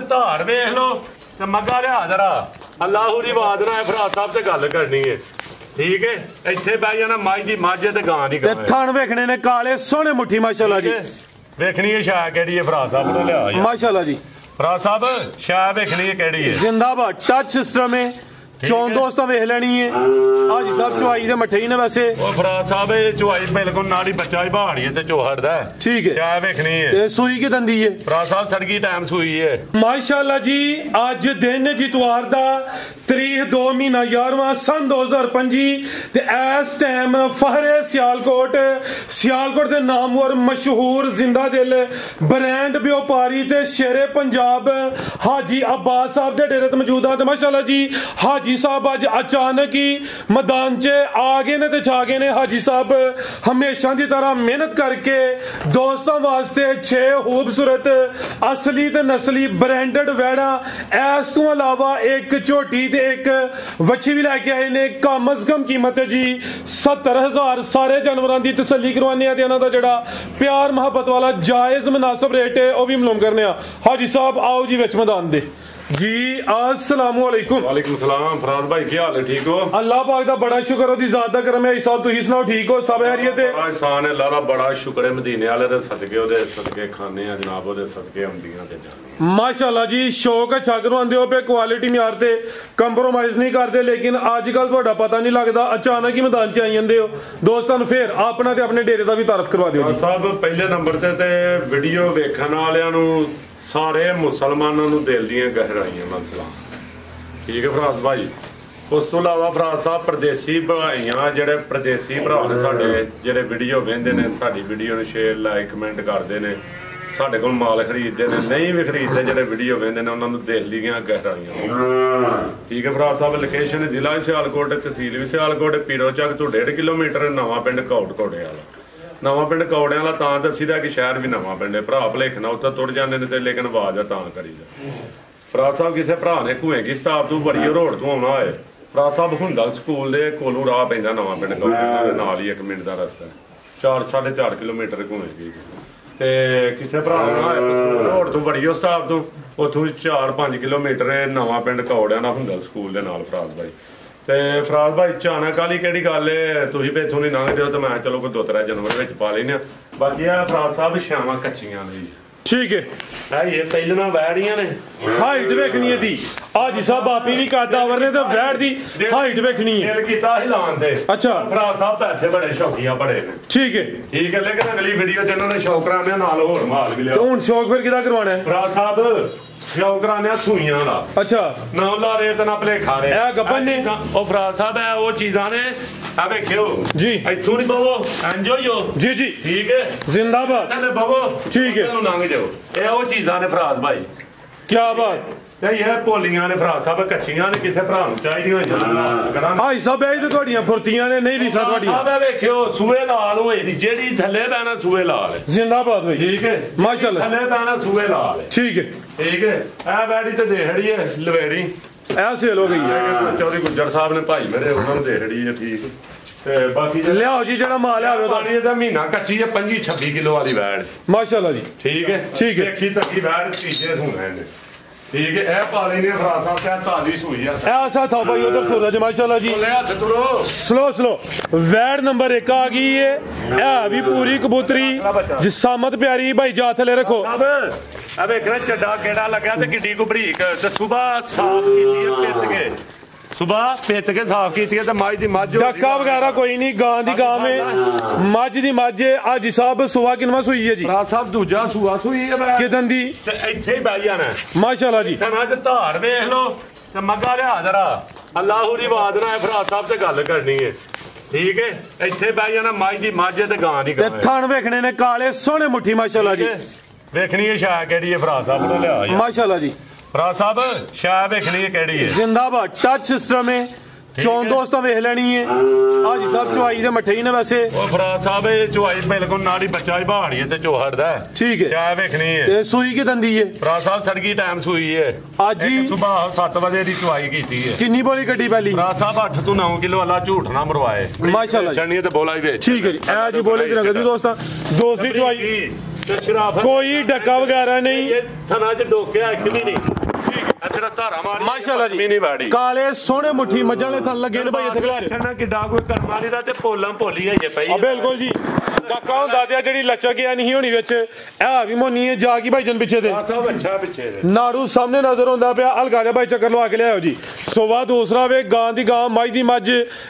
धार वेख लो ते मग्गा लिया जरा अल्लाह दी आवाज ना फराज साहब से गल करनी है ठीक है इत्थे बह जाना मज दी मज ते गां दी गां थण वेखने ने काले सोहने मुट्ठी माशाल्लाह जी वेखनी है शाह केड़ी है फराज साहब ने लिया माशाल्लाह जी फराज साहब शाह वेखनी है केड़ी है जिंदाबाद टच सिस्टम है चौन दोस्तों वेख लेनी है हाजी साहब चुवाई दे मठे ही ने वैसे ओ फराज साहब ये चुवाई बिल्कुल नाड़ी बच्चा ही पहाड़ी है ते चोहड़ दा ठीक है शाह वेखनी है ते सुई की दंदी है फराज साहब सड़की टाइम सुई है माशाल्लाह जी अज दिन जितवार दा तरीक 2 महीना 11वां सन 2025 ते इस टाइम फहरे सियालकोट दे नामवर मशहूर जिंदा दिल ब्रांड व्यापारी ते शेरे पंजाब हाजी अब्बास साहब दे डेरे ते मौजूद हां ते माशाल्लाह जी हाजी साहब अज अचानक ही मैदान च आ गए ने ते छा गए ने हाजी साहब हमेशा की तरह मेहनत करके दोस्तों वास्ते 6 खूबसूरत असली ते नस्ली ब्रांडेड वैड़ा इस तो अलावा एक झोटी ते एक वच्छी भी लैके आए ने कम अज कम कीमत है जी 70,000 सारे जानवरों की तसल्ली करवाने ते इन्हां दा जेड़ा प्यार मोहब्बत वाला जायज मुनासिब रेट है वह भी मालूम करने हाजी साहब आओ जी विच मैदान दे जी अस्सलाम वालेकुम वालेकुम सलाम फराज भाई क्या हाल है ठीक हो अल्लाह पाक दा बड़ा शुक्र ओदी जात दा करम है साहब तुसी सुनाओ ठीक हो सब खैरियत है बड़ा एहसान है अल्लाह दा बड़ा शुक्र है मदीने वाले दे सदके ओदे सदके खाने आ जनाब ओदे सदके आंदियां ते जाने माशाल्लाह जी शौक अच्छा करवांदे हो पे क्वालिटी म्यार ते कंप्रोमाइज नहीं करदे लेकिन आजकल ਤੁਹਾਡਾ पता नहीं लगदा अचानक ही मैदान च आई ਜਾਂਦੇ हो दोस्तां ਨੂੰ फिर अपना ते अपने डेरे दा भी तारफ करवा दियो जी साहब पहले नंबर ते वीडियो वेखण वालियां ਨੂੰ ਸਾਰੇ ਮੁਸਲਮਾਨਾਂ ਨੂੰ ਦਿਲ ਦੀਆਂ ਗਹਿਰਾਈਆਂ ਨਾਲ ਸਲਾਮ ਠੀਕ ਹੈ ਫਰਾਜ਼ ਭਾਈ ਉਸ ਤੋਂ ਇਲਾਵਾ ਫਰਾਜ਼ ਸਾਹਿਬ ਪ੍ਰਦੇਸੀ ਭਾਈਆਂ ਜਿਹੜੇ ਪ੍ਰਦੇਸੀ ਭਰਾ ਨੇ ਸਾਡੇ ਜਿਹੜੇ ਵੀਡੀਓ ਵੇਖਦੇ ਨੇ ਸਾਡੀ ਵੀਡੀਓ ਨੂੰ ਸ਼ੇਅਰ ਲਾਈਕ ਕਮੈਂਟ ਕਰਦੇ ਨੇ ਸਾਡੇ ਕੋਲ ਮਾਲ ਖਰੀਦਦੇ ਨੇ ਨਹੀਂ ਵੀ ਖਰੀਦਦੇ ਜਿਹੜੇ ਵੀਡੀਓ ਵੇਖਦੇ ਨੇ ਉਹਨਾਂ ਨੂੰ ਦਿਲ ਦੀਆਂ ਗਹਿਰਾਈਆਂ ਠੀਕ ਹੈ ਫਰਾਜ਼ ਸਾਹਿਬ ਲੋਕੇਸ਼ਨ ਜ਼ਿਲ੍ਹਾ ਸਿਆਲਕੋਟ ਤਹਿਸੀਲ ਵੀ ਸਿਆਲਕੋਟ ਪੀਰੋ ਚੱਕ ਤੋਂ 1.5 ਕਿਲੋਮੀਟਰ ਨਵਾਂ ਪਿੰਡ ਕੋਟਕੋੜੇ ਵਾਲਾ नवा पिंड कौड़े वाला तां दसीदा कि शहर भी नवा पिंड है भरा भलेखना उत्थे तुर जाने ने लेकिन आवाज है तां करी फराज साहब किसी भरा ने कुएं की स्टाफ तू बड़ी रोड तो आना होए फराज साहब हुंदल स्कूल दे कोलों राह पैंदा नवा पिंड कौड़े दे नाल ही 1 मिनट दा रस्ता है 4.5 किलोमीटर कुएं की ते किसी भरा ने होए रोड तो बड़ी स्टाफ तो उथों 4-5 किलोमीटर नवा पिंड कौड़े ना हुंदल स्कूल दे नाल फराज भाई ਤੇ ਫਰਾਜ਼ ਭਾਈ ਅਚਾਨਕ ਵਾਲੀ ਕਿਹੜੀ ਗੱਲ ਏ ਤੁਸੀਂ ਵੀ ਇੱਥੋਂ ਨਹੀਂ ਲੰਘਦੇ ਹੋ ਤੇ ਮੈਂ ਚਲੋ ਕੋਈ 2-3 ਜਨਵਰੀ ਵਿੱਚ ਪਾ ਲੈਨੇ ਆ ਬਾਕੀ ਆ ਫਰਾਜ਼ ਸਾਹਿਬ ਛਾਵਾਂ ਕੱਚੀਆਂ ਨੇ ठीक है ਇਹ ਪਹਿਲਾਂ ਵੈੜੀਆਂ ਨੇ ਹਾਈਟ ਵੇਖਣੀ ਹੈ ਦੀ ਹਾਜੀ ਸਾਹਿਬ ਆਪੀ ਵੀ ਕਾਦਾਵਰ ਨੇ ਤੇ ਵੈੜ ਦੀ ਹਾਈਟ ਵੇਖਣੀ ਹੈ ਦਿਲ ਕੀਤਾ ਹਿਲਾਉਣ ਦੇ ਅੱਛਾ ਫਰਾਜ਼ ਸਾਹਿਬ ਪੈਸੇ ਬੜੇ ਸ਼ੌਕੀਆ ਬੜੇ ਨੇ ਠੀਕ ਹੈ ਲੇਕਿਨ ਅਗਲੀ ਵੀਡੀਓ ਚ ਇਹਨਾਂ ਨੇ ਸ਼ੌਕ ਕਰਾਣੇ ਨਾਲ ਹੋਰ ਮਾਲ ਵੀ ਲਿਆ ਹੁਣ ਸ਼ੌਕ ਫਿਰ ਕਿਹਦਾ ਕਰਵਾਉਣਾ ਹੈ ਫਰਾਜ਼ ਸਾਹਿਬ ਸ਼ੌਕ ਕਰਾਣੇ ਸੂਈਆਂ ਦਾ ਅੱਛਾ ਨਾ ਲਾ ਰੇਤ ਨਾ ਭਲੇਖਾ ਰੇ ਇਹ ਗੱਬਨ ਨੇ ਉਹ ਫਰਾਜ਼ ਸਾਹਿਬ ਹੈ ਉਹ ਚੀਜ਼ਾਂ ਨੇ ਆ ਵੇਖਿਓ ਜੀ ਇੱਥੋਂ ਨਹੀਂ ਬਵੋ ਇੰਜੋ ਜੀ ਜੀ ਠੀਕ ਹੈ ਜ਼ਿੰਦਾਬਾਦ ਤੇ ਬਵੋ ਠੀਕ ਹੈ ਇਹਨੂੰ ਲੰਘ ਜਾਓ ਇਹ ਉਹ ਚੀਜ਼ਾਂ ਨੇ ਫਰਾਜ਼ ਭਾਈ ਕੀ ਬਾਤ ਇਹ ਭੋਲੀਆਂ ਨੇ ਫਰਾਜ਼ ਸਾਹਿਬ ਕੱਚੀਆਂ ਨੇ ਕਿਸੇ ਭਰਾ ਨੂੰ ਚਾਹੀਦੀਆਂ ਹੋਈਆਂ ਹਾਈ ਸਾਹਿਬ ਇਹ ਤੇ ਤੁਹਾਡੀਆਂ ਫੁਰਤੀਆਂ ਨੇ ਨਹੀਂ ਰੀਸਾਂ ਤੁਹਾਡੀਆਂ ਸਾਹਿਬ ਵੇਖਿਓ ਸੂਏ ਲਾਲ ਹੋਏ ਦੀ ਜਿਹੜੀ ਥੱਲੇ ਪੈਣਾ ਸੂਏ ਲਾਲ ਜ਼ਿੰਦਾਬਾਦ ਹੋਈ ਠੀਕ ਹੈ ਮਾਸ਼ਾਅੱਲਾ ਥੱਲੇ ਪੈਣਾ ਸੂਏ ਲਾਲ ਠੀਕ ਹੈ ਇਹ ਬੈੜੀ ਤੇ ਦੇਹੜੀ ਹੈ ਲਵੇੜੀ ਇਹ ਸੇਲ ਹੋ ਗਈ ਹੈ ਚੌਧਰੀ ਗੁੱਜਰ ਸਾਹਿਬ ਨੇ ਭਾਈ ਮੇਰੇ ਉਹਨਾਂ ਨੂੰ ਦੇਹੜੀ ਹੈ ਠੀਕ ਤੇ ਬਾਕੀ ਲਿਆਓ ਜੀ ਜਿਹੜਾ ਮਾਲ ਲਿਆਓ ਪਾਣੀ ਇਹਦਾ ਮਹੀਨਾ ਕੱਚੀ ਹੈ 25-26 ਕਿਲੋ ਵਾਲੀ ਵੈੜ ਮਾਸ਼ਾਅੱਲਾ ਜੀ ਠੀਕ ਹੈ ਦੇਖੀ ਤੱਕੀ ਵੈੜ ਤੀਜੇ ਸੁਣਾ ਇਹਨੇ ठीक है ए पा लेने फराज साहब क्या ताजी सुई है ऐसा था भाई उधर सूरज माशाल्लाह जी ले हाथ तुरो स्लो वैड नंबर 1 आ गई है ए भी पूरी कबूतरी जिसामत प्यारी भाई जा थले रखो अब देखना चड्डा केड़ा लगा ते किड्डी को बरीक ते सुबह साफ कीती है पिट के सुबह पिट के साफ कीती है ते मज दी मज डक्का वगैरह कोई नहीं गां दी गां में मज दी मज हाजी साहब सुवा किनवा सुई है जी फराज साहब दूजा सुआ सुई है किदन दी ते इत्थे ही बैठ जाना माशाल्लाह जी तना च धार वेख लो ते मग्गा लिया जरा अल्लाह दी आवाज ना फराज साहब से गल करनी है ठीक है इत्थे बैठ जाना मज दी मज ते गां दी गां थण वेखने ने काले सोहने मुट्ठी माशाल्लाह जी वेखनी है शाह केड़ी है फराज साहब ने लिया माशाल्लाह जी फराज साहब शाह वेखनी है केड़ी है जिंदाबाद टच सिस्टम है चौन दोस्तों वेख लेनी है हाजी साहब चुवाई दे मठे ही ने वैसे ओ फराज साहब ये चुवाई बिल्कुल नाड़ी बच्चा ही पहाड़ी है ते चोहड़ दा ठीक है शाह वेखनी है ते सुई की दंदी है फराज साहब सड़की टाइम सुई है आज ही सुबह 7 बजे दी चुवाई कीती है किन्नी बोली कड्डी पहली फराज साहब 8 तो 9 किलो वाला झूठ ना मरवाए माशाल्लाह चढ़नी ते बोला ही वे ठीक है जी ए जी बोले दी रंगत भी दोस्तों दूसरी चुवाई ਤੇ ਸ਼ਰਾਫਤ ਕੋਈ ਡੱਕਾ ਵਗੈਰਾ ਨਹੀਂ। ਇਹ ਥਣਾ ਚ ਡੋਕਿਆ ਇੱਕ ਵੀ ਨਹੀਂ। ਅੱਛਾ ਧਾਰਾ ਮਾਰੀ ਮਾਸ਼ਾਅੱਲਾ ਜੀ ਨਹੀਂ ਵਾੜੀ ਕਾਲੇ ਸੋਹਣੇ ਮੁੱਠੀ ਮੱਝਾਂ ਦੇ ਥਣ ਲੱਗੇ ਨੇ ਭਾਈ ਇੱਥੇ ਖਿਲਾ ਰਹੇ ਛਣਾ ਕਿੱਡਾ ਕੋਈ ਕਰਮ ਵਾਲੀ ਦਾ ਤੇ ਪੋਲਾਂ ਭੋਲੀ ਹੈ ਜੇ ਪਈ ਬਿਲਕੁਲ ਜੀ ਕਾਕਾ ਹੁੰਦਾ ਤੇ ਜਿਹੜੀ ਲਚਕ ਆ ਨਹੀਂ ਹੋਣੀ ਵਿੱਚ ਇਹ ਵੀ ਮੋਨੀ ਹੈ ਜਾ ਕੀ ਭਾਈ ਜਨ ਪਿੱਛੇ ਤੇ ਸਭ ਅੱਛਾ ਪਿੱਛੇ ਦੇ ਨਾੜੂ ਸਾਹਮਣੇ ਨਜ਼ਰ ਆਉਂਦਾ ਪਿਆ ਹਲਕਾ ਜਿਹਾ ਭਾਈ ਚੱਕਰ ਲਵਾ ਕੇ ਲਿਆਓ ਜੀ ਸੋਵਾ ਦੂਸਰਾ ਵੇ ਗਾਂ ਦੀ ਗਾਂ ਮੱਝ ਦੀ ਮੱਝ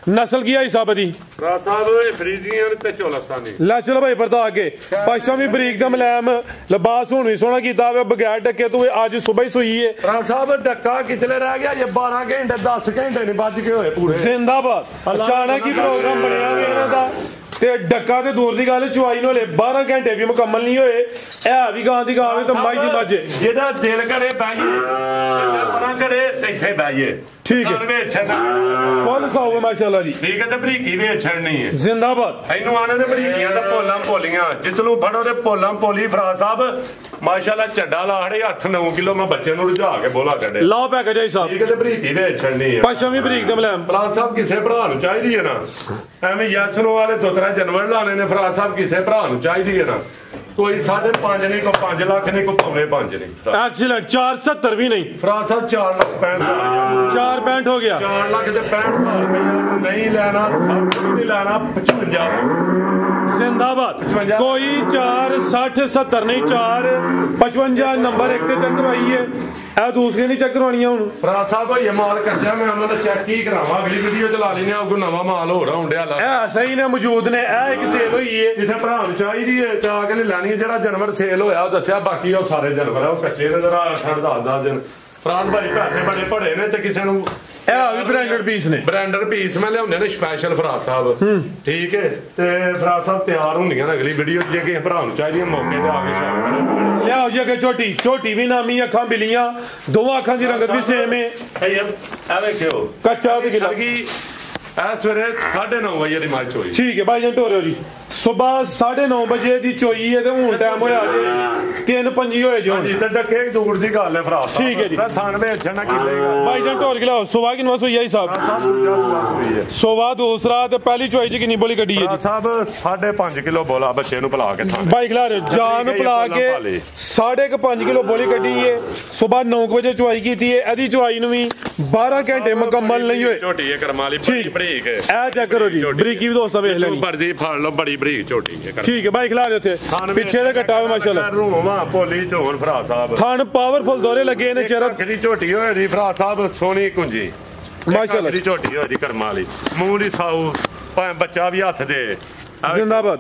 ਨਸਲ ਕੀ ਹੈ ਹਿਸਾਬ ਦੀ ਰਾਜ ਸਾਹਿਬ ਇਹ ਫਰੀਜ਼ੀਆਂ ਤੇ ਚੋਲਸਾਂ ਦੀ ਲੈ ਚਲੋ ਭਾਈ ਪਰਦਾ ਅੱਗੇ ਪਾਸ਼ਾ ਵੀ ਬਰੀਕ ਦਾ ਮਲੈਮ ਲਿਬਾਸ ਹੁਣ ਵੀ ਸੋਹਣਾ ਕੀਤਾ ਵੇ ਬਗੈਰ ਡੱਕੇ ਤੋਂ ਅੱਜ ਸਵੇਰ ਹੀ ਸੋਈ ਹੈ ਰਾਜ ਸਾਹਿਬ ਡੱਕਾ ਕਿਤਲੇ ਰਹਿ ਗਿਆ ਜੇ 12 ਘੰਟੇ 10 ਘੰਟੇ ਨਹੀਂ ਵੱਜ ਕੇ ਹੋਏ ਪੂਰੇ ਜ਼ਿੰਦਾਬਾਦ ਅਚਾਨਕ ਹੀ ਪ੍ਰੋਗਰਾਮ ਬਣਿਆ ਵੇ ਇਹਨਾਂ ਦਾ ਤੇ ਡੱਕਾ ਤੇ ਦੂਰ ਦੀ ਗੱਲ ਚੁਆਈ ਨੂੰ ਹਲੇ 12 ਘੰਟੇ ਵੀ ਮੁਕੰਮਲ ਨਹੀਂ ਹੋਏ ਇਹ ਵੀ ਗਾਂ ਦੀ ਗਾਂ ਵੀ ਤੇ ਮੱਝ ਦੀ ਮੱਝ ਜਿਹਦਾ ਦਿਲ ਕਰੇ ਬਹਿਏ ਮਨਾ ਕਰੇ ਇੱਥੇ ਬਹਿਏ ਠੀਕ ਹੈ ਫੁੱਲ ਸਾਊ ਮਾਸ਼ਾਅੱਲਾ ਜੀ ਠੀਕ ਹੈ ਤੇ ਬਰੀਕੀ ਵੀ ਛੜਨੀ ਹੈ ਜ਼ਿੰਦਾਬਾਦ ਇਹਨੂੰ ਆਣੇ ਨੇ ਬਰੀਕੀਆਂ ਤੇ ਪੋਲਾਂ ਪੋਲੀਆਂ ਜਿੱਤਲੂ ਫੜੋ ਤੇ ਪੋਲਾਂ ਪੋਲੀ ਫਰਾਜ਼ ਸਾਹਿਬ ਮਾਸ਼ਾਅੱਲਾ ਚੱਡਾ ਲਾੜੇ 8-9 ਕਿਲੋ ਮੈਂ ਬੱਚੇ ਨੂੰ ਰੁਝਾ ਕੇ ਬੋਲਾ ਕੱਢੇ ਲਾਓ ਪੈਕੇਜ ਆਈ ਸਾਹਿਬ ਠੀਕ ਹੈ ਤੇ ਬਰੀਕੀ ਵੀ ਛੜਨੀ ਹੈ ਪਾਸ਼ਾ ਵੀ ਬਰੀਕ ਦਾ ਮਲੈਮ ਫਰਾਜ਼ ਸਾਹਿਬ ਕਿਸੇ ਭਰਾ ਨੂੰ ਚਾਹੀਦੀ ਹੈ ਨਾ ਐਵੇਂ ਯਸਨੋ ਵਾਲੇ ਦੋ ਤਰ੍ਹਾਂ ਜਨਵਰ ਲਾਣੇ ਨੇ ਫਰਾਜ਼ ਸਾਹਿਬ ਕਿਸੇ ਭਰਾ ਨੂੰ ਚਾਹੀਦੀ ਹੈ ਨਾ ਕੋਈ 5.5 ਨਹੀਂ ਕੋਈ 5 ਲੱਖ ਨਹੀਂ ਕੋਈ ਭਾਵੇਂ 5 ਨਹੀਂ ਐਕਸੀਲੈਂਟ 470 ਵੀ ਨਹੀਂ ਫਰਾਜ਼ ਸਾਹਿਬ 4 ਲੱਖ 65 465 ਹੋ ਗਿਆ 4 ਲੱਖ ਤੇ 65,000 ਰੁਪਏ ਨਹੀਂ ਲੈਣਾ ਸਭ ਕੁਝ ਨਹੀਂ ਲੈਣਾ 55 ਜ਼ਿੰਦਾਬਾਦ ਕੋਈ 4 60 70 ਨਹੀਂ 4 55 ਨੰਬਰ ਇੱਕ ਤੇ ਚੱਕ ਕਰਵਾਈ ਹੈ ਇਹ ਦੂਸਰੀ ਨਹੀਂ ਚੱਕ ਕਰਵਾਉਣੀਆਂ ਹੁਣ ਫਰਾਜ਼ ਸਾਹਿਬ ਇਹ ਮਾਲ ਕੱਚਾ ਮੈਂ ਉਹਨਾਂ ਦਾ ਚੈੱਕ ਹੀ ਕਰਾਵਾਂ ਅਗਲੀ ਵੀਡੀਓ ਚ ਲਾ ਲੈਨੇ ਆਪ ਕੋ ਨਵਾਂ ਮਾਲ ਹੋ ਰਹਾ ਹੁੰਦਿਆ ਲਾ ਇਹ ਸਹੀ ਨੇ ਮੌਜੂਦ ਨੇ ਇਹ ਇੱਕ ਸੇਲ ਹੋਈ ਹੈ ਜਿੱਥੇ ਭਰਾ ਨੂੰ ਚਾਹੀਦੀ ਹੈ ਤਾਂ ਕੇ ਲੈਣੀ ਹੈ ਜਿਹੜਾ ਜਾਨਵਰ ਸੇਲ ਹੋਇਆ ਉਹ ਦੱਸਿਆ ਬਾਕੀ ਉਹ ਸਾਰੇ ਜਾਨਵਰ ਆ ਉਹ ਕੱਚੇ ਨੇ ਜਰਾ 8-10 ਦਿਨ ਫਰਾਜ਼ ਭਾਈ ਪੈਸੇ ਬੜੇ ਭੜੇ ਨੇ ਤੇ ਕਿਸੇ ਨੂੰ ਇਹ ਵੀ ਬ੍ਰਾਂਡਡ ਪੀਸ ਨੇ ਬ੍ਰਾਂਡਡ ਪੀਸ ਮੈਂ ਲਿਆਉਂਦੇ ਨੇ ਸਪੈਸ਼ਲ ਫਰਾਜ਼ ਸਾਹਿਬ ਠੀਕ ਹੈ ਤੇ ਫਰਾਜ਼ ਸਾਹਿਬ ਤਿਆਰ ਹੁੰਦੀਆਂ ਨੇ ਅਗਲੀ ਵੀਡੀਓ ਜੇ ਕਿਸੇ ਭਰਾ ਨੂੰ ਚਾਹੀਦੀ ਮੌਕੇ ਤੇ ਆ ਕੇ ਸ਼ਾਮ ਲਿਆਓ ਜੀ ਅੱਗੇ ਝੋਟੀ ਵੀ ਨਾਮੀ ਅੱਖਾਂ ਬਿਲੀਆਂ ਦੋਵਾਂ ਅੱਖਾਂ ਦੀ ਰੰਗਤ ਵੀ ਸੇਮ ਹੈ ਇਹ ਵੇਖਿਓ ਕੱਚਾ ਵੀ ਗਿਲਾ ਐ ਸਵੇਰੇ 9:30 ਵਜੇ ਦੀ ਮੈਚ ਹੋਈ ਠੀਕ ਹੈ ਭਾਈ ਜਨ ਢੋਰਿਓ ਜੀ ਸਵੇਰ 9:30 ਵਜੇ ਦੀ ਚੋਈ ਹੈ ਤੇ ਹੁਣ ਟਾਈਮ ਹੋਇਆ ਜੇ 3:05 ਹੋਏ ਜੀ ਹੁਣ ਤੇ ਡੱਕੇ ਦੂਰ ਦੀ ਗੱਲ ਹੈ ਫਰਾਜ਼ ਸਾਹਿਬ ਠੀਕ ਹੈ ਜੀ ਥਾਨ ਵੇਚਣਾ ਕਿਲੇਗਾ ਭਾਈ ਜਨ ਢੋਰ ਗਿਲਾਓ ਸਵਾ ਕਿੰਨਾ ਸੋਈ ਆਈ ਸਾਹਿਬ ਸਵਾ ਦੂਸਰਾ ਤੇ ਪਹਿਲੀ ਚੋਈ ਚ ਕਿੰਨੀ ਬੋਲੀ ਕੱਢੀ ਹੈ ਜੀ ਸਾਹਿਬ 5.5 ਕਿਲੋ ਬੋਲਾ ਬੱਚੇ ਨੂੰ ਪਿਲਾ ਕੇ ਥਾਨ ਭਾਈ ਖਿਲਾ ਰਹੇ ਜਾਨ ਨੂੰ ਪਿਲਾ ਕੇ 5.5 ਕਿਲੋ ਬੋਲੀ ਕੱਢੀ ਹੈ ਸਵੇਰ 9 ਵਜੇ ਚੁਆਈ ਕੀਤੀ ਹੈ ਇਹਦੀ ਚੁਆਈ ਨੂੰ ਵੀ 12 ਘੰਟੇ ਮੁਕੰਮਲ ਨਹੀਂ ਹੋਏ ਝੋਟੀ ਹੈ ਕਰਮਾਲੀ ਬਰੀਕ ਹੈ ਇਹ ਚੈੱਕ ਕਰੋ ਜੀ ਬਰੀਕੀ ਵੀ ਦੋਸਤਾਂ ਵੇਖ ਲੈਣੀ ਬਰਦੀ ਫੜ ਲਓ ਬੜੀ ਬਰੀਕ ਝੋਟੀ ਹੈ ਠੀਕ ਹੈ ਭਾਈ ਖਿਲਾ ਰਹੇ ਉੱਥੇ ਪਿੱਛੇ ਦੇ ਘਟਾ ਮਾਸ਼ਾਅੱਲਾ ਰੂਹਾਂ ਪੋਲੀ ਝੋਨ ਫਰਾਜ਼ ਸਾਹਿਬ ਥਣ ਪਾਵਰਫੁਲ ਦੋਰੇ ਲੱਗੇ ਨੇ ਚਿਹਰਾ ਦੀ ਝੋਟੀ ਹੋਏ ਦੀ ਫਰਾਜ਼ ਸਾਹਿਬ ਸੋਹਣੀ ਕੁੰਜੀ ਮਾਸ਼ਾਅੱਲਾ ਦੀ ਝੋਟੀ ਹੋਏ ਦੀ ਕਰਮਾਲੀ ਮੂੰਹ ਦੀ ਸਾਊ ਭਾਵੇਂ ਬੱਚਾ ਵੀ ਹੱਥ ਦੇ ਜ਼ਿੰਦਾਬਾਦ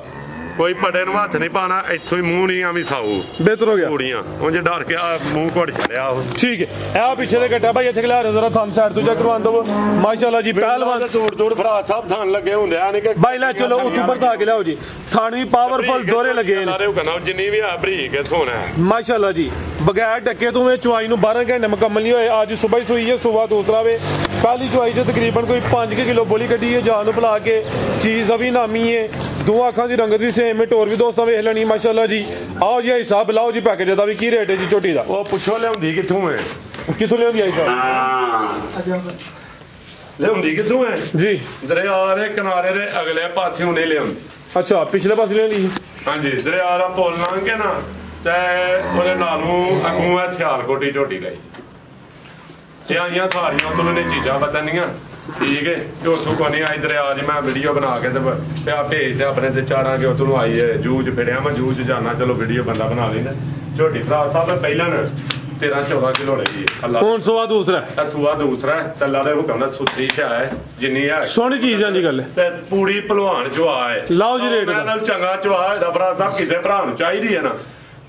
ਕੋਈ ਪੜੇ ਨੂੰ ਹੱਥ ਨਹੀਂ ਪਾਣਾ ਇੱਥੋਂ ਹੀ ਮੂੰਹ ਨਹੀਂ ਆਵੀਂ ਸਾਊ ਬਿਹਤਰ ਹੋ ਗਿਆ ਕੁੜੀਆਂ ਉਂਝ ਡਰ ਕੇ ਮੂੰਹ ਘੁੱਟ ਛੜਿਆ ਉਹ ਠੀਕ ਹੈ ਇਹ ਪਿੱਛੇ ਦੇ ਘਟਾ ਭਾਈ ਇੱਥੇ ਖਿਲਾ ਰਹੇ ਜ਼ਰਾ ਥਣ ਸਾਈਡ ਤੋਂ ਚੈੱਕ ਕਰਵਾਉਣ ਦੋ ਮਾਸ਼ਾਅੱਲਾ ਜੀ ਪਹਿਲਵਾਨ ਦੂਰ ਫਰਾਜ਼ ਸਾਹਿਬ ਥਾਨ ਲੱਗੇ ਹੁੰਦੇ ਆ ਨਹੀਂ ਕਿ ਭਾਈ ਲੈ ਚਲੋ ਉੱਤੋਂ ਪਰਦਾ ਕੇ ਲਿਆਓ ਜੀ ਥਣ ਵੀ ਪਾਵਰਫੁਲ ਦੋਰੇ ਲੱਗੇ ਨੇ ਸਾਰੇ ਕਨਾ ਜਿੰਨੀ ਵੀ ਆ ਬਰੀਕ ਹੈ ਸੋਹਣਾ ਮਾਸ਼ਾਅੱਲਾ ਜੀ ਬਗੈਰ ਡੱਕੇ ਤੋਂ ਇਹ ਚੁਆਈ ਨੂੰ 12 ਘੰਟੇ ਮੁਕੰਮਲ ਨਹੀਂ ਹੋਏ ਅੱਜ ਸਵੇਰ ਹੀ ਸੋਈ ਹੈ ਸਵੇਰ ਦੂਸਰਾ ਵੇ ਪਹਿਲੀ ਚੁਆਈ 'ਚ ਤਕਰੀਬਨ ਕੋਈ 5 ਕਿਲੋ ਬੋਲੀ ਕੱਢੀ ਹੈ ਜਾਨ ਨੂੰ ਪਿਲਾ ਕੇ ਚੀਜ਼ ਅਭੀ ਨਾਮੀ ਹੈ ਦੋ ਅੱਖਾਂ ਦੀ ਰੰਗਤ ਵੀ ਸੇਮ ਹੈ ਟੋਰ ਵੀ ਦੋਸਤਾਂ ਵੇਖ ਲੈਣੀ ਮਾਸ਼ਾਅੱਲਾ ਜੀ ਆਓ ਜੀ ਹਿਸਾਬ ਲਾਓ ਜੀ ਪੈਕੇਜ ਦਾ ਵੀ ਕੀ ਰੇਟ ਹੈ ਜੀ ਝੋਟੀ ਦਾ ਉਹ ਪੁੱਛੋ ਲਿਆਉਂਦੀ ਕਿੱਥੋਂ ਹੈ ਕਿੱਥੋਂ ਲਿਆਉਂਦੀ ਆਈ ਸਾਹਿਬ ਲਿਆਉਂਦੀ ਕਿੱਥੋਂ ਹੈ ਜੀ ਦਰਿਆ ਦੇ ਕਿਨਾਰੇ ਦੇ ਅਗਲੇ ਪਾਸਿਓਂ ਨਹੀਂ ਲਿਆਉਂਦੀ ਅੱਛਾ ਪਿਛਲੇ ਪਾਸੇ ਲਿਆਉਂਦੀ ਹਾਂਜੀ ਦਰਿਆ ਦਾ ਪੁੱਲ ਲੰਘ ਕੇ ਨਾ ਤੇ ਉਹਦੇ ਨਾਲ ਨੂੰ ਅੱਗੋਂ ਹੈ ਸਿਆਲਕੋਟੀ ਝੋਟੀ ਲਈ ਇਹ ਆਈਆਂ ਸਾਰੀਆਂ ਤੁਹਾਨੂੰ ਨੇ ਚੀਜ਼ਾਂ ਬਦਲਣੀਆਂ ਠੀਕ ਹੈ ਕਿ ਉਥੋਂ ਕੋਈ ਨਹੀਂ ਆਈ ਦਰਿਆ ਦੀ ਮੈਂ ਵੀਡੀਓ ਬਣਾ ਕੇ ਤੇ ਪਿਆ ਭੇਜ ਤੇ ਆਪਣੇ ਤੇ ਚਾੜਾਂਗੇ ਉਥੋਂ ਨੂੰ ਆਈ ਹੈ ਜੂਜ ਫਿੜਿਆ ਮੈਂ ਜੂਜ ਜਾਣਾ ਚਲੋ ਵੀਡੀਓ ਬੰਦਾ ਬਣਾ ਲੈਂਦਾ ਝੋਟੀ ਫਰਾਜ਼ ਸਾਹਿਬ ਪਹਿਲਾਂ 13-14 ਕਿਲੋ ਰਹੀ ਹੈ ਅੱਲਾ ਹੁਣ ਸਵਾ ਦੂਸਰਾ ਸੂਆ ਦੂਸਰਾ ਤੱਲਾ ਦੇ ਹੁਕਮ ਨਾਲ ਸੁੱਤੀ ਛਾ ਹੈ ਜਿੰਨੀ ਹੈ ਸੋਹਣੀ ਚੀਜ਼ ਆ ਜੀ ਗੱਲ ਤੇ ਪੂਰੀ ਭਲਵਾਨ ਚਵਾ ਹੈ ਲਾਓ ਜੀ ਰੇਟ ਨਾਲ ਚੰਗਾ ਚਵਾ ਹੈ ਫਰਾਜ਼ ਸਾਹਿਬ ਕਿਸੇ ਭਰਾ ਨੂੰ ਚਾਹੀਦੀ ਹੈ ਨਾ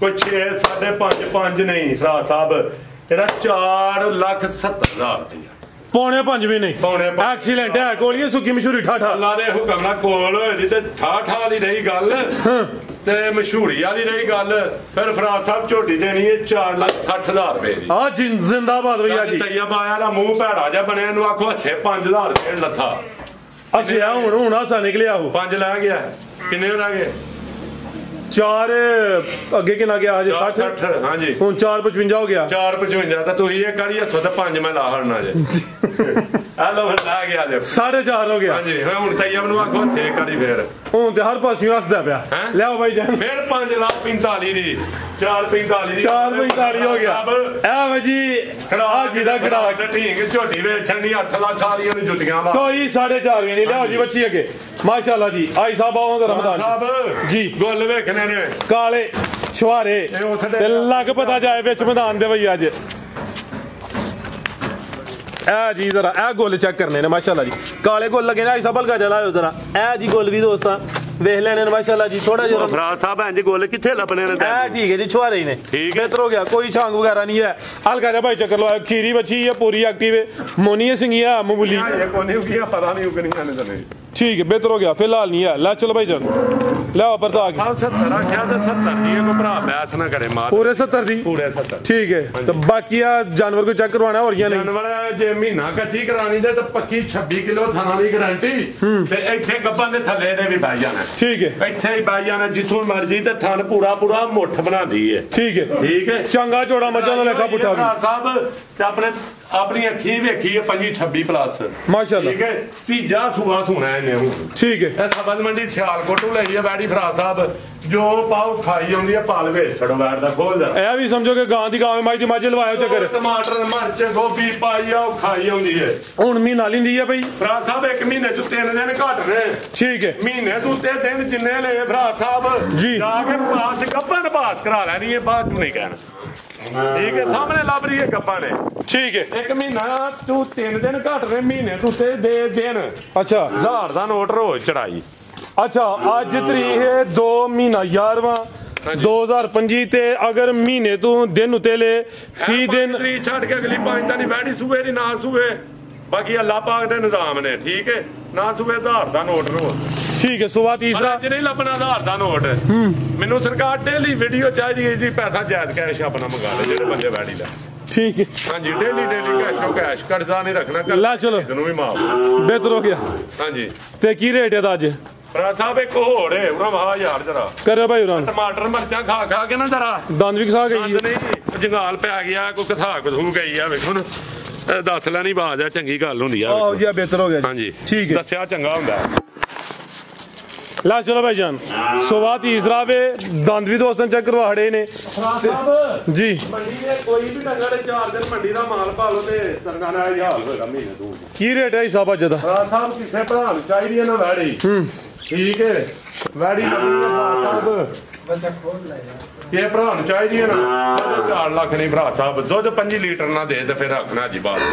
ਕੋਈ 6-5.5 ਨਹੀਂ ਫਰਾਜ਼ ਸਾਹਿਬ ਇਹਦਾ 4,70,000 ਰੁਪਇਆ ਪੌਣੇ 5 ਵੀ ਨਹੀਂ ਪੌਣੇ ਐਕਸੀਲੈਂਟ ਹੈ ਕੋਲੀਏ ਸੁੱਕੀ ਮਸ਼ਹੂਰੀ ਠਾਠਾ ਅੱਲਾ ਦੇ ਹੁਕਮ ਨਾਲ ਕੋਲ ਹੋਈ ਤੇ ਠਾਠਾ ਵਾਲੀ ਰਹੀ ਗੱਲ ਤੇ ਮਸ਼ਹੂਰੀ ਵਾਲੀ ਰਹੀ ਗੱਲ ਫਿਰ ਫਰਾਜ਼ ਸਾਹਿਬ ਝੋਟੀ ਦੇਣੀ ਹੈ 4,60,000 ਰੁਪਏ ਦੀ ਆ ਜ਼ਿੰਦਾਬਾਦ ਭਈਆ ਜੀ ਤੈਯਬ ਆਇਆ ਦਾ ਮੂੰਹ ਭੈੜਾ ਜਿਹਾ ਬਣਿਆ ਇਹਨੂੰ ਆਖੋ ਅੱਛੇ 5,000 ਰੁਪਏ ਲੱਥਾ ਅਸੀਂ ਆ ਹੁਣ ਹਾਸਾ ਨਿਕਲਿਆ ਉਹ 5 ਲੈ ਗਿਆ ਕਿੰਨੇ ਰਹਿ ਗਏ 4 ਅੱਗੇ ਕਿੰਨਾ ਗਿਆ ਹਜੇ 60 ਹਾਂਜੀ ਹੁਣ 455 ਹੋ ਗਿਆ 455 ਤਾਂ ਤੁਸੀਂ ਇਹ ਕਰੀ ਹੱਸੋ ਤੇ 5 ਮੈਂ ਲਾ ਹੜਨਾ ਜੇ हेलो ला गया जे 4.5 हो गया हां जी हुन तैयब नु आखो 6 करी फिर ਹੁਣ ਤੇ ਹਰ ਪਾਸਿਓਂ ਹੱਸਦਾ ਪਿਆ ਲਿਆਓ ਭਾਈ ਜਾਨ फिर 5,45,000 ਦੀ 4,45,000 4.45 ਹੋ ਗਿਆ ਇਹ ਵਾ ਜੀ ਆਜੀ ਦਾ ਖੜਾ ਠੀਕ ਝੋਟੀ ਵੇਚਣ ਦੀ 8 ਲੱਖ ਵਾਲੀਆਂ ਨੂੰ ਜੁੱਤੀਆਂ ਲਾ ਕੋਈ 4.5 ਵੀ ਨਹੀਂ ਲਿਆਓ ਜੀ ਬੱਚੀ ਅੱਗੇ ਮਾਸ਼ਾਅੱਲਾ ਜੀ ਆਈ ਸਾਹਿਬ ਆਓ ਦਾ ਰਮਦਾਨ ਸਾਹਿਬ ਜੀ ਗੁੱਲ ਵੇਖਣੇ ਨੇ ਕਾਲੇ ਛੁਹਾਰੇ ਤੇ ਲੱਗ ਪਤਾ ਜਾਏ ਵਿੱਚ ਮੈਦਾਨ ਦੇ ਬਈ ਅੱਜ ਇਹ ਜੀ ਜ਼ਰਾ ਇਹ ਗੁੱਲ ਚੈੱਕ ਕਰਨੇ ਨੇ ਮਾਸ਼ਾਅੱਲਾ ਜੀ ਕਾਲੇ ਗੁੱਲ ਲੱਗੇ ਨੇ ਆਈ ਸਾਹਿਬ ਹਲਕਾ ਜਲਾਓ ਜ਼ਰਾ ਇਹ ਜੀ ਗੁੱਲ ਵੀ ਦੋਸਤਾਂ ਵੇਖ ਲੈਣੇ ਨੇ ਮਾਸ਼ਾਅੱਲਾ ਜੀ ਥੋੜਾ ਜਿਹਾ ਫਰਾਜ਼ ਸਾਹਿਬ ਇੰਜ ਗੁੱਲ ਕਿੱਥੇ ਲੱਭਣੇ ਨੇ ਇਹ ਠੀਕ ਹੈ ਜੀ ਛੁਹਾਰੇ ਹੀ ਨੇ ਠੀਕ ਹੈ ਬਿਹਤਰ ਹੋ ਗਿਆ ਕੋਈ ਛਾਂਗ ਵਗੈਰਾ ਨਹੀਂ ਹੈ ਹਲਕਾ ਜਿਹਾ ਭਾਈ ਚੱਕਰ ਲਓ ਖੀਰੀ ਬੱਚੀ ਹੈ ਪੂਰੀ ਐਕਟਿਵ ਹੈ ਮੋਨੀ ਸਿੰਘ ਹੈ ਮਾਮੂਲੀ ਇਹ ਕੋਨੇ ਉਗੀਆਂ ਪਤਾ ਨਹੀਂ ਉਗਣੀਆਂ ਨੇ ਤਨੇ ठीक है बेहतर हो गया फिलहाल नहीं है ला चलो भाई जान लाओ बरता के 70 आख्या तो 70 दी को भरा बैस ना करे मार पूरे 70 दी पूरे 70 ठीक है तो बाकी जानवर को चेक करवाना और नहीं जानवर जे महीना कच्ची करानी दे तो पक्की 26 किलो थाना दी गारंटी ते इथे गब्बां दे थल्ले ने भी बाई जाना ठीक है इथे ही बाई जाना जिथों मर्जी ते थन पूरा पूरा मुठ बनांदी है ठीक है चंगा चौड़ा मजा ना लेखा पुठा भी साहब ते अपने अपनी अखी वेखी है 25 प्लस माशाल्लाह ठीक है तीजा सुआ सुना है ठीक है सब्ज मंडी सियालकोट ले है बैठी फराज साहब जो पाओ खाई आउंदी है पाल वेच छड़ो बैठ दा खोल जा ए भी समझो कि गां दी गां में माई दी माजे लवायो चक्कर टमाटर मिर्च गोभी पाई आओ खाई आउंदी है हुन महीना लिंदी है भाई फराज साहब एक महीने च 3 दिन घट ने ठीक है महीने तो उत्ते दिन जिन्ने ले फराज साहब जी जाके पास गब्बन पास करा लेनी है बाद नहीं कहना ठीक है सामने लभ रही है गब्बा ने ठीक है एक महीना तू 3 दिन घट रहे महीने तू ते दे दिन अच्छा 1000 दा नोट रोज चढ़ाई अच्छा आज तरीक है 2 महीना 11वां 2025 ते अगर महीने तू दिन उते ले फी दिन तरीक छड़ के अगली 5 दिन बैठी सूबे दी ना सूबे बाकी अल्लाह पाक दे निजाम ने ठीक है ना सूबे 1000 दा नोट रोज ठीक है सुबह तीसरा नहीं लभना 1000 दा नोट मेनू सरकार डेली वीडियो चाहिए जी पैसा जायज कैश अपना मंगा ले जेडे बंदे बैठी ले ठीक है हाँ जी डेली कैशो कैश कर्जा नहीं रखना कर ला चलो भी माफ बेहतर हो गया हाँ जी ते की रेट है अज फराज साहब एक होर है उरा वहा यार जरा करे भाई उरा टमाटर मिर्चा खा खा के ना जरा दंद भी खा गई नहीं जंगाल पै गया कोई कथा कथू गई है वेखो ना दस लैनी आवाज है चंगी गल हुंदी है आओ जी बेहतर हो गया हाँ जी ठीक है दस्या चंगा हुंदा ला चलो भाई जान सुबह तीसरा वे दंद भी दोस्तों चेक करवाड़े ने जी मंडी में कोई भी डंगर 4 दिन मंडी दा माल पालो ते सरकार ना हाल होएगा महीने दूर की रेट है हिसाब अज दा साहब किसे भरा चाहिए है ना वैड़ी ठीक है वैड़ी साहब ये भरा चाहिए ना 4 लाख नहीं भरा साहब दुध 5 लीटर ना दे तो फिर रखना जी बात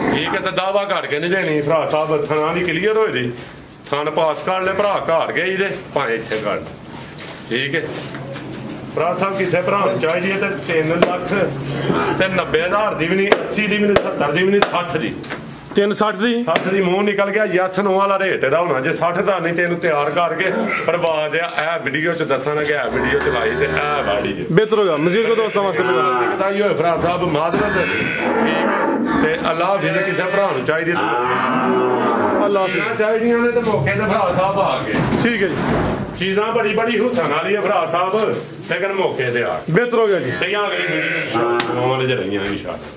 ठीक है तो दावा करके नहीं देनी भरा साहब थाना दी क्लीयर होई दी थान पास कर ले भरा घर गए दे भाए इतने कर ठीक है भरा साहब किसे भरा चाहिए तो 3 लाख ते 90,000 दी भी नहीं 80 दी भी नहीं 70 दी भी नहीं 60 दी 360 दी 60 दी मुंह निकल गया यस नो वाला रेट ਇਹਦਾ ਹੋਣਾ ਜੇ 60 ਦਾ ਨਹੀਂ ਤੈਨੂੰ ਤਿਆਰ ਕਰਕੇ ਪਰਵਾਜ ਆ ਇਹ ਵੀਡੀਓ ਚ ਦੱਸਣਾ ਕਿ ਇਹ ਵੀਡੀਓ ਚਲਾਈ ਤੇ ਇਹ ਵਾੜੀ ਜੇ बेहतर होगा मजीद को दोस्तों वास्ते ਪਤਾ ਹੀ ਹੋਏ ਫਰਾ ਸਾਹਿਬ ਮਾਦਰਤ ਠੀਕ ਤੇ ਅੱਲਾਹ ਫਿਰ ਕਿਸੇ ਭਰਾ ਨੂੰ ਚਾਹੀਦੀ अल्लाह हाफिज ਚਾਹੀਦੀਆਂ ਨੇ ਤੇ ਮੌਕੇ ਤੇ ਭਰਾ ਸਾਹਿਬ ਆ ਕੇ ठीक है जी ਚੀਜ਼ਾਂ ਬੜੀ ਬੜੀ ਹੁਸਨ ਵਾਲੀ ਹੈ ਭਰਾ ਸਾਹਿਬ ਲੇਕਿਨ ਮੌਕੇ ਤੇ ਆ बेहतर हो गया जी ਤੇ ਅਗਲੀ ਵੀਡੀਓ ਨੌਂ ਵਜੇ ਰਹੀਆਂ ਇਨਸ਼ਾਅੱਲਾ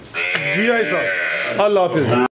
जी भाई साहब अल्लाह हाफिज